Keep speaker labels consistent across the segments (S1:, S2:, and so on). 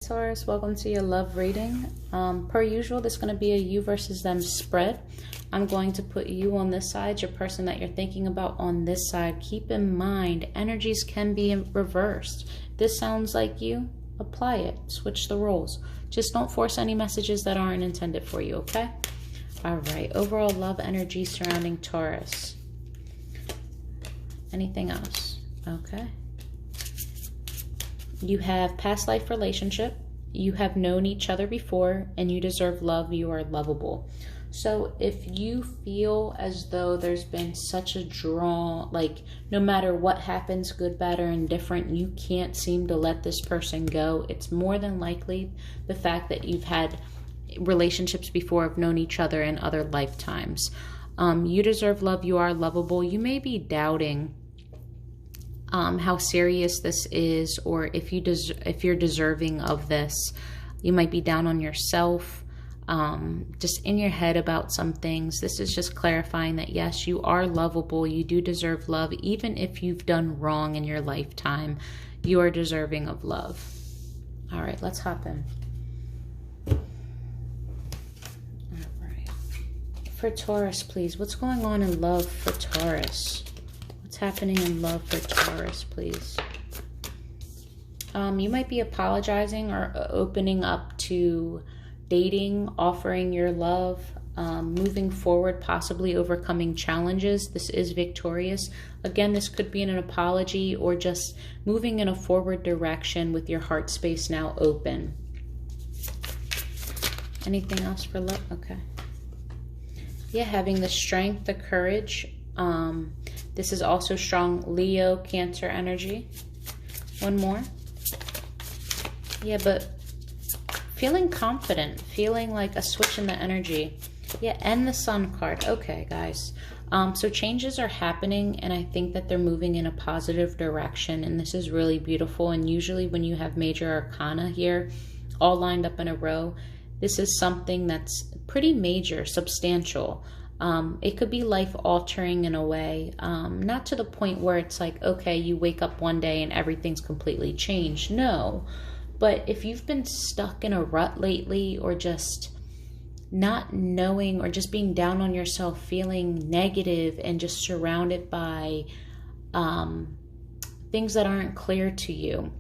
S1: Taurus, welcome to your love reading. Per usual, this is going to be a you versus them spread. I'm going to put you on this side, your person that you're thinking about on this side. Keep in mind, energies can be reversed. If this sounds like you, apply it. Switch the roles. Just don't force any messages that aren't intended for you, okay? All right, overall love energy surrounding Taurus. Anything else? Okay. You have past life relationship, you have known each other before, and you deserve love, you are lovable. So if you feel as though there's been such a draw, like no matter what happens, good, bad, or indifferent, you can't seem to let this person go, it's more than likely the fact that you've had relationships before, have known each other in other lifetimes. You deserve love, you are lovable. You may be doubting how serious this is, or if you're deserving of this. You might be down on yourself, just in your head about some things. This is just clarifying that yes, you are lovable, you do deserve love. Even if you've done wrong in your lifetime, you are deserving of love. All right, let's hop in. All right, for Taurus, please, what's going on in love for Taurus? What's happening in love for Taurus, please? You might be apologizing or opening up to dating, offering your love, moving forward, possibly overcoming challenges. This is victorious. Again, this could be an apology or just moving in a forward direction with your heart space now open. Anything else for love? Okay. Yeah, having the strength, the courage. This is also strong Leo, Cancer energy. One more. Yeah, but feeling confident, feeling like a switch in the energy. Yeah, and the Sun card. Okay, guys. So changes are happening, and I think that they're moving in a positive direction, and this is really beautiful. And usually when you have major arcana here, all lined up in a row, this is something that's pretty major, substantial. It could be life-altering in a way, not to the point where it's like, okay, you wake up one day and everything's completely changed. No, but if you've been stuck in a rut lately, or just not knowing, or just being down on yourself, feeling negative and just surrounded by things that aren't clear to you,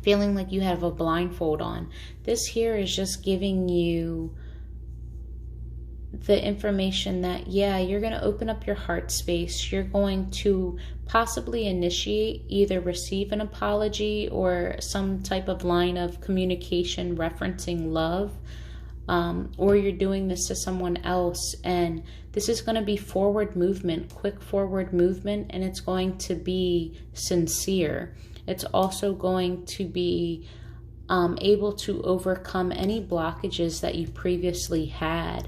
S1: feeling like you have a blindfold on, this here is just giving you the information that, yeah, you're going to open up your heart space. You're going to possibly initiate, either receive an apology or some type of line of communication referencing love, or you're doing this to someone else. And this is going to be forward movement, quick forward movement, and it's going to be sincere. It's also going to be able to overcome any blockages that you previously had.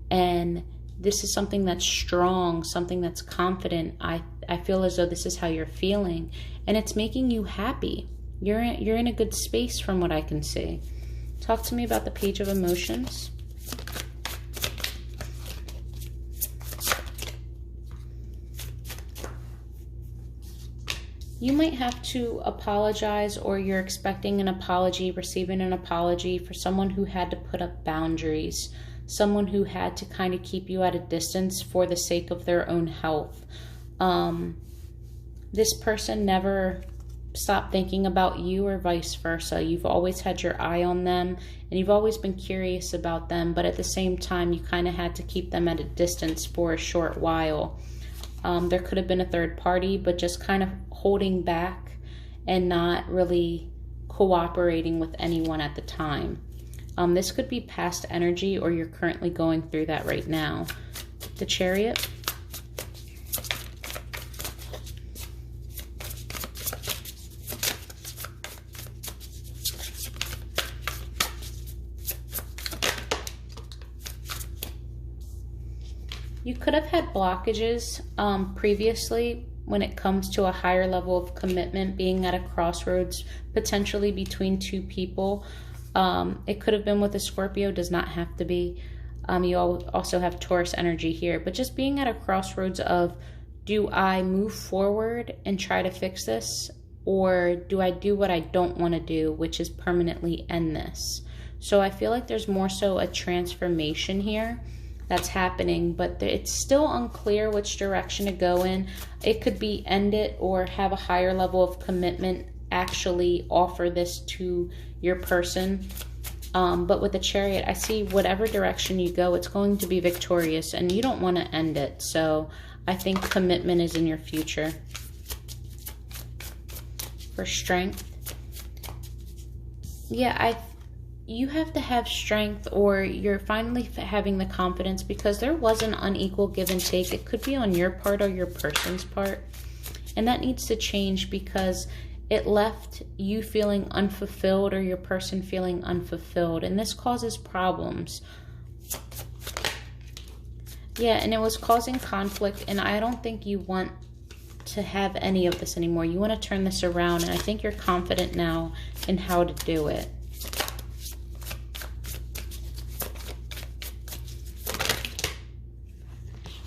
S1: And this is something that's strong, something that's confident. I feel as though this is how you're feeling, and it's making you happy. You're in a good space from what I can see. Talk to me about the Page of Emotions. You might have to apologize, or you're expecting an apology, receiving an apology for someone who had to put up boundaries. Someone who had to kind of keep you at a distance for the sake of their own health. This person never stopped thinking about you, or vice versa. You've always had your eye on them, and you've always been curious about them, but at the same time, you kind of had to keep them at a distance for a short while. There could have been a third party, but just kind of holding back and not really cooperating with anyone at the time. This could be past energy, or you're currently going through that right now. The Chariot. You could have had blockages previously when it comes to a higher level of commitment, being at a crossroads, potentially between two people. It could have been with a Scorpio, does not have to be. You also have Taurus energy here, but just being at a crossroads of, do I move forward and try to fix this, or do I do what I don't want to do, which is permanently end this? So I feel like there's more so a transformation here that's happening, but it's still unclear which direction to go in. It could be end it or have a higher level of commitment, actually offer this to your person. But with the Chariot, I see whatever direction you go, it's going to be victorious, and you don't want to end it. So I think commitment is in your future. For strength, yeah, you have to have strength, or you're finally having the confidence, because there was an unequal give and take. It could be on your part or your person's part, and that needs to change, because it left you feeling unfulfilled or your person feeling unfulfilled, and this causes problems. Yeah, and it was causing conflict, and I don't think you want to have any of this anymore. You want to turn this around, and I think you're confident now in how to do it.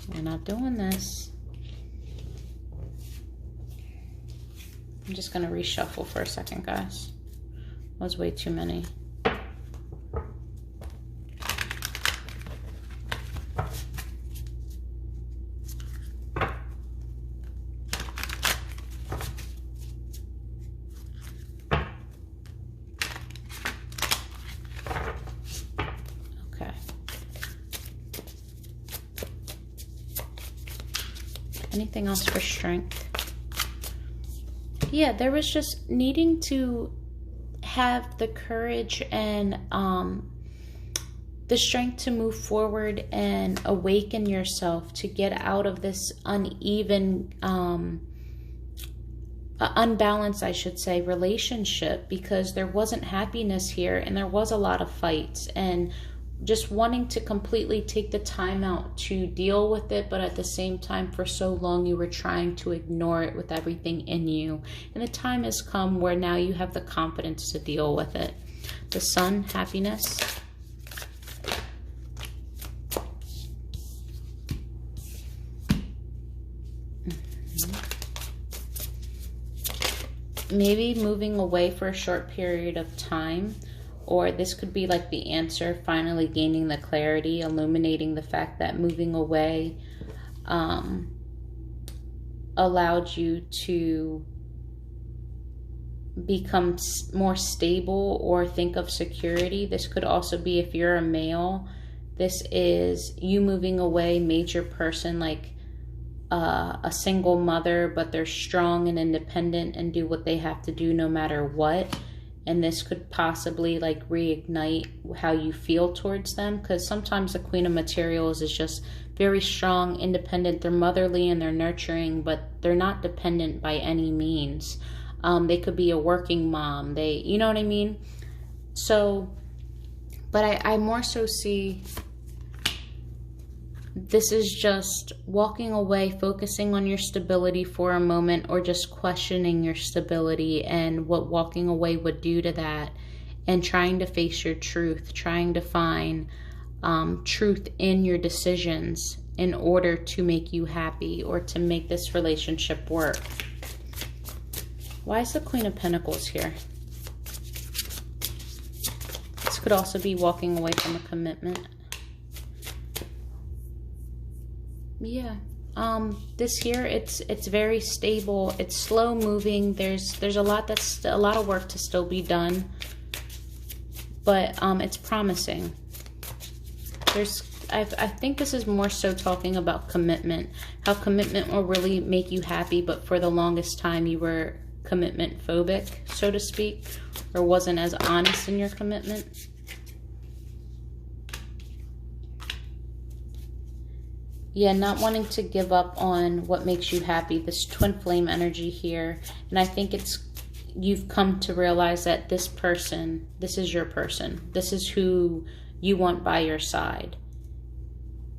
S1: We're not doing this. I'm just going to reshuffle for a second, guys. That was way too many. Okay. Anything else for strength? Yeah, there was just needing to have the courage and the strength to move forward and awaken yourself to get out of this uneven, unbalanced, I should say, relationship, because there wasn't happiness here, and there was a lot of fights, and just wanting to completely take the time out to deal with it, but at the same time, for so long you were trying to ignore it with everything in you. And the time has come where now you have the confidence to deal with it. The Sun, happiness. Maybe moving away for a short period of time. Or this could be like the answer, finally gaining the clarity, illuminating the fact that moving away allowed you to become more stable or think of security. This could also be, if you're a male, this is you moving away, major person, like a single mother, but they're strong and independent and do what they have to do no matter what. And this could possibly like reignite how you feel towards them, because sometimes the Queen of Materials is just very strong, independent. They're motherly and they're nurturing, but they're not dependent by any means. They could be a working mom. You know what I mean? So, but I more so see this is just walking away, focusing on your stability for a moment, or just questioning your stability and what walking away would do to that, and trying to face your truth, trying to find truth in your decisions in order to make you happy or to make this relationship work. Why is the Queen of Pentacles here? This could also be walking away from a commitment. Yeah, this here, it's very stable. It's slow moving. There's a lot of work to still be done, but it's promising. I think this is more so talking about commitment, how commitment will really make you happy, but for the longest time you were commitment phobic, so to speak, or wasn't as honest in your commitment. Yeah, not wanting to give up on what makes you happy, this twin flame energy here. And I think you've come to realize that this person, this is your person. This is who you want by your side.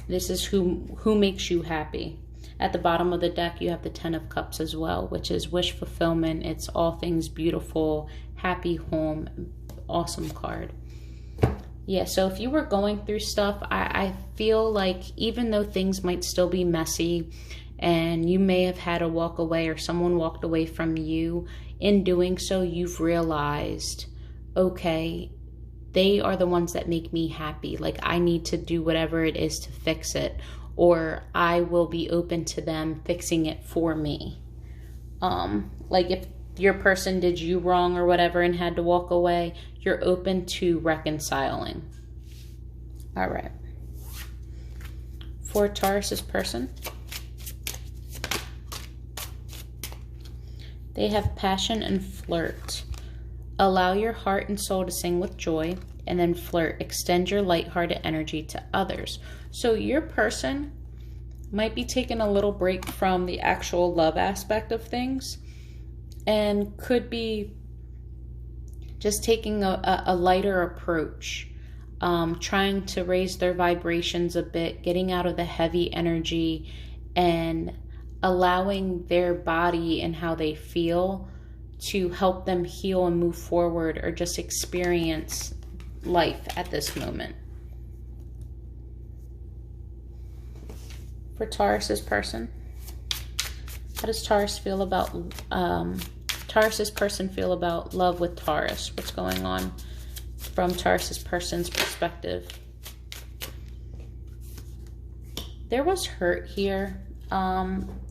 S1: This is who makes you happy. At the bottom of the deck, you have the Ten of Cups as well, which is wish fulfillment. It's all things beautiful, happy home, awesome card. Yeah, so if you were going through stuff, I feel like even though things might still be messy and you may have had to walk away, or someone walked away from you. In doing so, you've realized, okay, they are the ones that make me happy. Like, I need to do whatever it is to fix it, or I will be open to them fixing it for me. Like if your person did you wrong or whatever and had to walk away, you're open to reconciling. All right. For Taurus's person, they have passion and flirt. Allow your heart and soul to sing with joy, and then flirt. Extend your lighthearted energy to others. So your person might be taking a little break from the actual love aspect of things, and could be just taking a lighter approach, trying to raise their vibrations a bit, getting out of the heavy energy, and allowing their body and how they feel to help them heal and move forward, or just experience life at this moment. For Taurus's person, how does Taurus feel about Taurus's person feel about love with Taurus? What's going on from Taurus's person's perspective? There was hurt here.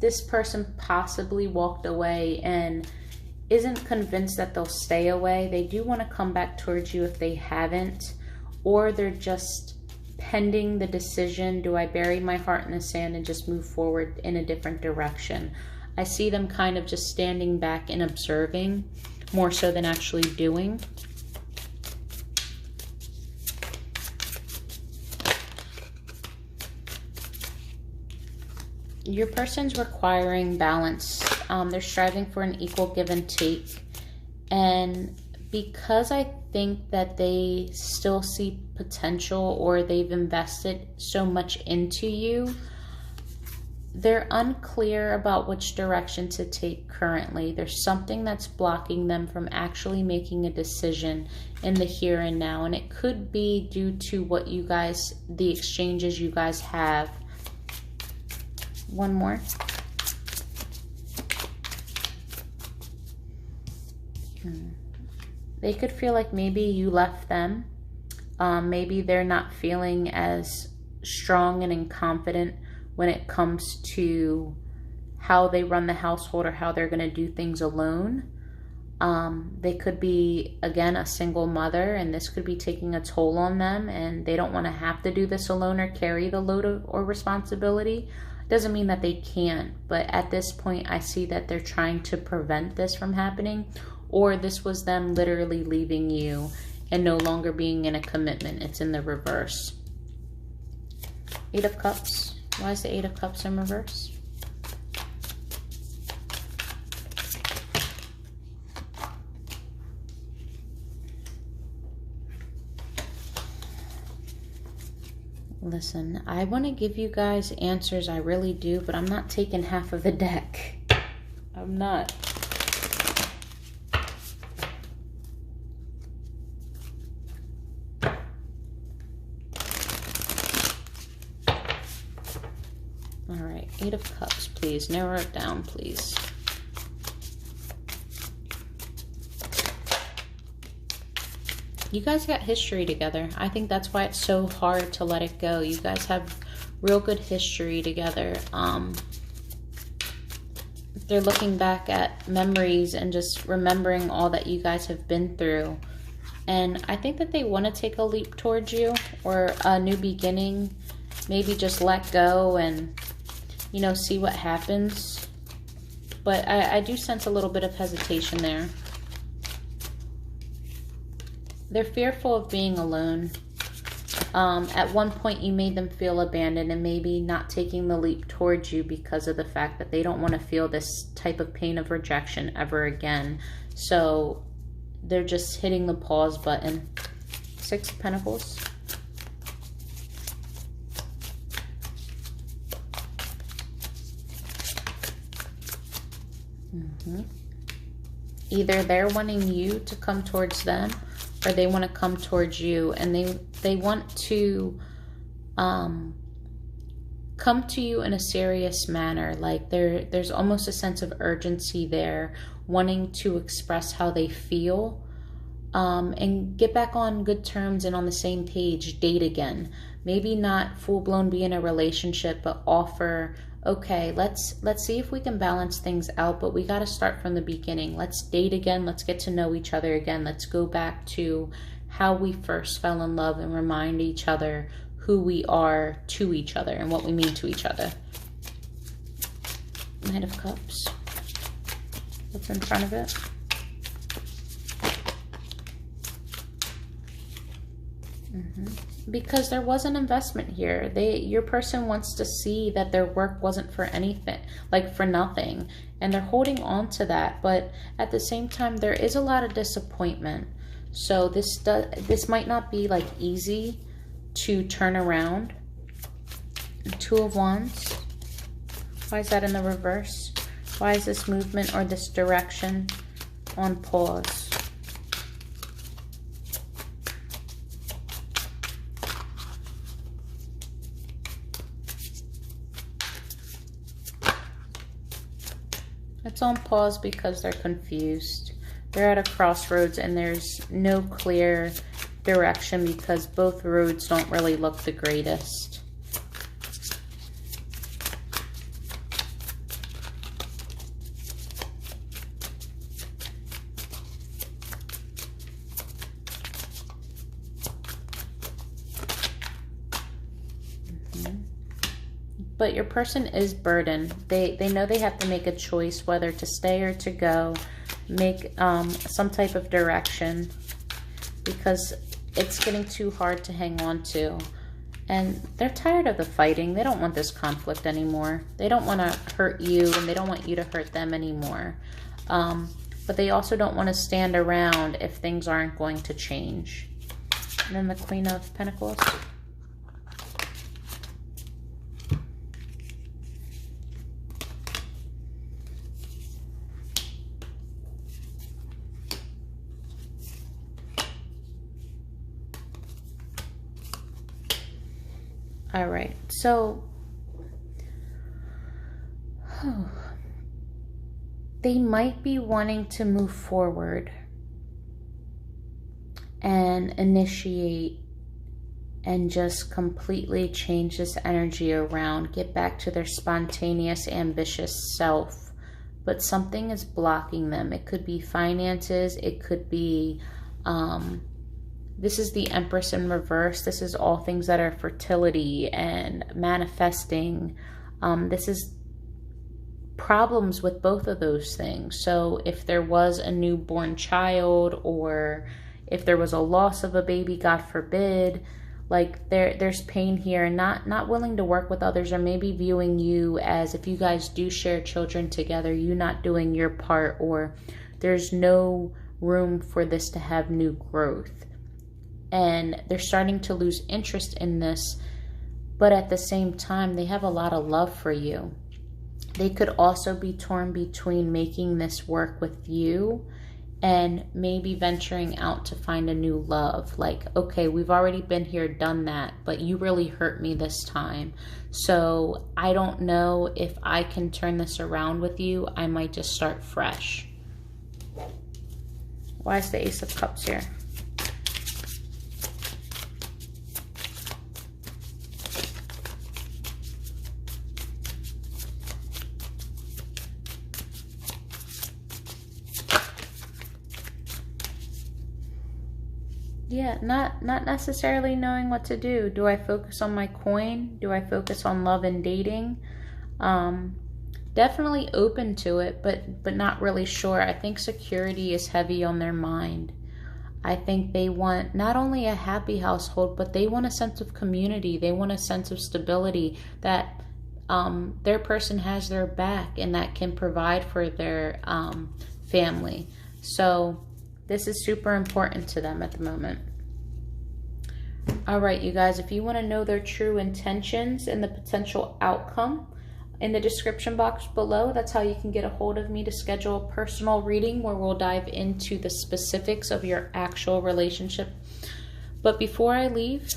S1: This person possibly walked away and isn't convinced that they'll stay away. They do want to come back towards you if they haven't, or they're just pending the decision. Do I bury my heart in the sand and just move forward in a different direction? I see them kind of just standing back and observing more so than actually doing. Your person's requiring balance. They're striving for an equal give and take. And because I think that they still see potential, or they've invested so much into you, they're unclear about which direction to take currently. There's something that's blocking them from actually making a decision in the here and now. And it could be due to what you guys, the exchanges you guys have. One more. They could feel like maybe you left them. Maybe they're not feeling as strong and confident when it comes to how they run the household, or how they're going to do things alone. They could be, again, a single mother, and this could be taking a toll on them, and they don't want to have to do this alone or carry the load or responsibility. Doesn't mean that they can't, but at this point I see that they're trying to prevent this from happening, or this was them literally leaving you and no longer being in a commitment. It's in the reverse. Eight of Cups. Why is the Eight of Cups in reverse? Listen, I want to give you guys answers, I really do, but I'm not taking half of the deck. I'm not. All right, Eight of Cups, please. Narrow it down, please. You guys got history together. I think that's why it's so hard to let it go. You guys have real good history together. They're looking back at memories and just remembering all that you guys have been through. And I think that they want to take a leap towards you, or a new beginning. Maybe just let go and, you know, see what happens. But I do sense a little bit of hesitation there. They're fearful of being alone. At one point you made them feel abandoned, and maybe not taking the leap towards you because of the fact that they don't want to feel this type of pain of rejection ever again. So they're just hitting the pause button. Six of Pentacles. Either they're wanting you to come towards them, or they want to come towards you, and they want to come to you in a serious manner. Like there's almost a sense of urgency there, wanting to express how they feel, and get back on good terms and on the same page, date again. Maybe not full-blown be in a relationship, but offer, okay, let's see if we can balance things out, but we got to start from the beginning. Let's date again. Let's get to know each other again. Let's go back to how we first fell in love and remind each other who we are to each other and what we mean to each other. Knight of Cups. What's in front of it? Because there was an investment here. Your person wants to see that their work wasn't for anything, like for nothing, and they're holding on to that. But at the same time, there is a lot of disappointment. So this might not be like easy to turn around. Two of Wands. Why is that in the reverse? Why is this movement or this direction on pause? It's on pause because they're confused. They're at a crossroads and there's no clear direction because both roads don't really look the greatest. But your person is burdened. They know they have to make a choice whether to stay or to go, make some type of direction, because it's getting too hard to hang on to. And they're tired of the fighting. They don't want this conflict anymore. They don't want to hurt you, and they don't want you to hurt them anymore. But they also don't want to stand around if things aren't going to change. And then the Queen of Pentacles. All right, so they might be wanting to move forward and initiate and just completely change this energy around, get back to their spontaneous, ambitious self, but something is blocking them. It could be finances, it could be this is the Empress in reverse. This is all things that are fertility and manifesting. This is problems with both of those things. So if there was a newborn child, or if there was a loss of a baby, God forbid, like there's pain here, and not willing to work with others, or maybe viewing you as, if you guys do share children together, you not doing your part, or there's no room for this to have new growth. And they're starting to lose interest in this, but at the same time, they have a lot of love for you. They could also be torn between making this work with you and maybe venturing out to find a new love. Like, okay, we've already been here, done that, but you really hurt me this time. So I don't know if I can turn this around with you. I might just start fresh. Why is the Ace of Cups here? Yeah, not necessarily knowing what to do. Do I focus on my coin? Do I focus on love and dating? Definitely open to it, but not really sure. I think security is heavy on their mind. I think they want not only a happy household, but they want a sense of community. They want a sense of stability, that their person has their back and that can provide for their family. So this is super important to them at the moment. All right, you guys, if you want to know their true intentions and the potential outcome, in the description box below, that's how you can get a hold of me to schedule a personal reading where we'll dive into the specifics of your actual relationship. But before I leave,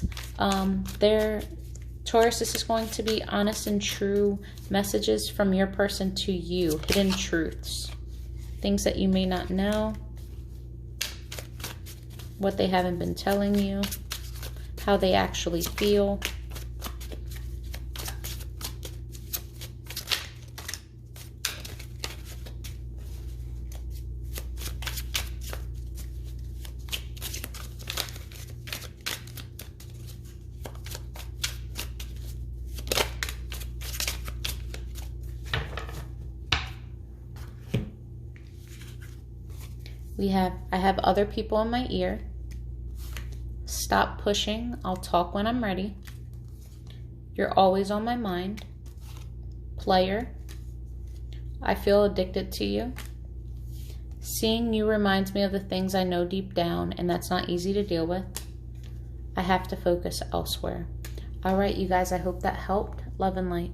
S1: Taurus, this is going to be honest and true messages from your person to you. Hidden truths. Things that you may not know. What they haven't been telling you. How they actually feel. I have other people in my ear. Stop pushing. I'll talk when I'm ready. You're always on my mind. Player. I feel addicted to you. Seeing you reminds me of the things I know deep down, and that's not easy to deal with. I have to focus elsewhere. All right, you guys, I hope that helped. Love and light.